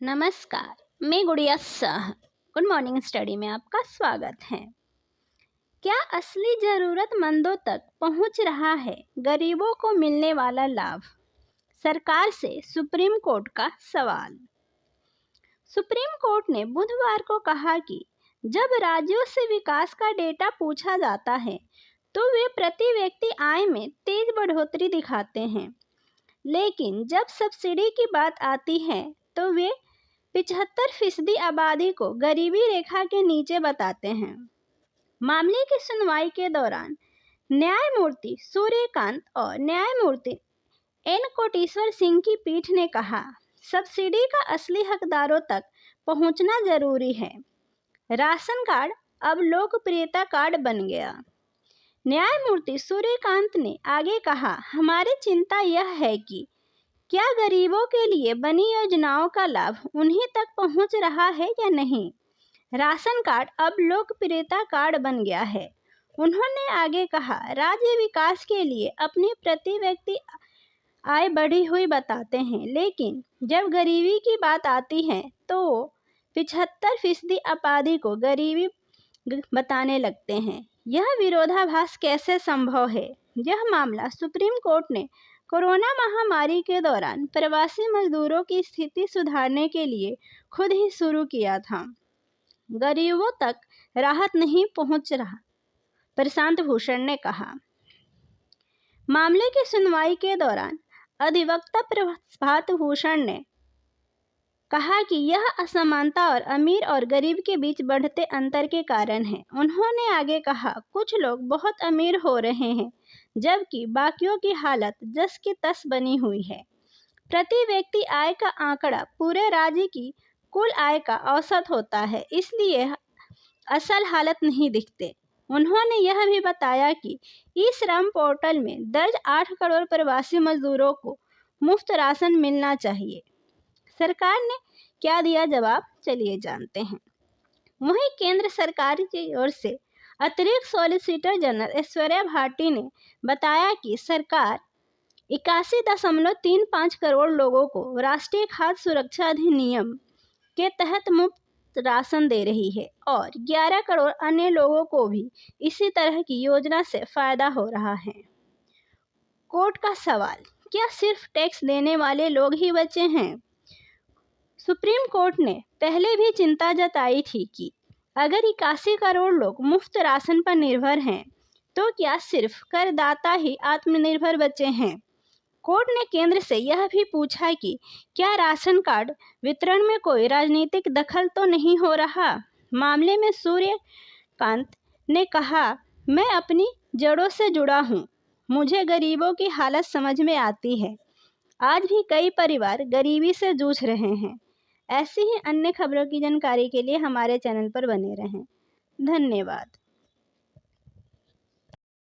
नमस्कार, मैं गुड़िया शाह। गुड मॉर्निंग स्टडी में आपका स्वागत है। क्या असली जरूरतमंदों तक पहुंच रहा है गरीबों को मिलने वाला लाभ? सरकार से सुप्रीम कोर्ट का सवाल। सुप्रीम कोर्ट ने बुधवार को कहा कि जब राज्यों से विकास का डेटा पूछा जाता है तो वे प्रति व्यक्ति आय में तेज बढ़ोतरी दिखाते हैं, लेकिन जब सब्सिडी की बात आती है तो वे 75% आबादी को गरीबी रेखा के नीचे बताते हैं। मामले की सुनवाई के दौरान न्यायमूर्ति सूर्यकांत और न्यायमूर्ति एन कोटेश्वर सिंह की पीठ ने कहा, सब्सिडी का असली हकदारों तक पहुंचना जरूरी है। राशन कार्ड अब लोकप्रियता कार्ड बन गया। न्यायमूर्ति सूर्यकांत ने आगे कहा, हमारी चिंता यह है कि क्या गरीबों के लिए बनी योजनाओं का लाभ उन्हीं तक पहुंच रहा है या नहीं। राशन कार्ड अब लोकप्रियता कार्ड बन गया है। उन्होंने आगे कहा, राज्य विकास के लिए अपनी प्रति व्यक्ति आय बढ़ी हुई बताते हैं, लेकिन जब गरीबी की बात आती है तो 75% आबादी को गरीबी बताने लगते हैं। यह विरोधाभास कैसे संभव है? यह मामला सुप्रीम कोर्ट ने कोरोना महामारी के दौरान प्रवासी मजदूरों की स्थिति सुधारने के लिए खुद ही शुरू किया था। गरीबों तक राहत नहीं पहुंच रहा, प्रशांत भूषण ने कहा। मामले की सुनवाई के दौरान अधिवक्ता प्रभात भूषण ने कहा कि यह असमानता और अमीर और गरीब के बीच बढ़ते अंतर के कारण है। उन्होंने आगे कहा, कुछ लोग बहुत अमीर हो रहे हैं जबकि बाकियों की हालत जस की तस बनी हुई है। प्रति व्यक्ति आय का आंकड़ा पूरे राज्य की कुल आय का औसत होता है, इसलिए असल हालत नहीं दिखते। उन्होंने यह भी बताया कि ई श्रम पोर्टल में दर्ज 8 करोड़ प्रवासी मजदूरों को मुफ्त राशन मिलना चाहिए। सरकार ने क्या दिया जवाब, चलिए जानते हैं। वहीं केंद्र सरकार की ओर से अतिरिक्त सॉलिसिटर जनरल ऐश्वर्या भाटी ने बताया कि सरकार 81.35 करोड़ लोगों को राष्ट्रीय खाद्य सुरक्षा अधिनियम के तहत मुफ्त राशन दे रही है और 11 करोड़ अन्य लोगों को भी इसी तरह की योजना से फायदा हो रहा है। कोर्ट का सवाल, क्या सिर्फ टैक्स देने वाले लोग ही बचे हैं? सुप्रीम कोर्ट ने पहले भी चिंता जताई थी कि अगर 81 करोड़ लोग मुफ्त राशन पर निर्भर हैं तो क्या सिर्फ करदाता ही आत्मनिर्भर बचे हैं। कोर्ट ने केंद्र से यह भी पूछा कि क्या राशन कार्ड वितरण में कोई राजनीतिक दखल तो नहीं हो रहा। मामले में सूर्यकांत ने कहा, मैं अपनी जड़ों से जुड़ा हूँ, मुझे गरीबों की हालत समझ में आती है। आज भी कई परिवार गरीबी से जूझ रहे हैं। ऐसी ही अन्य खबरों की जानकारी के लिए हमारे चैनल पर बने रहें। धन्यवाद।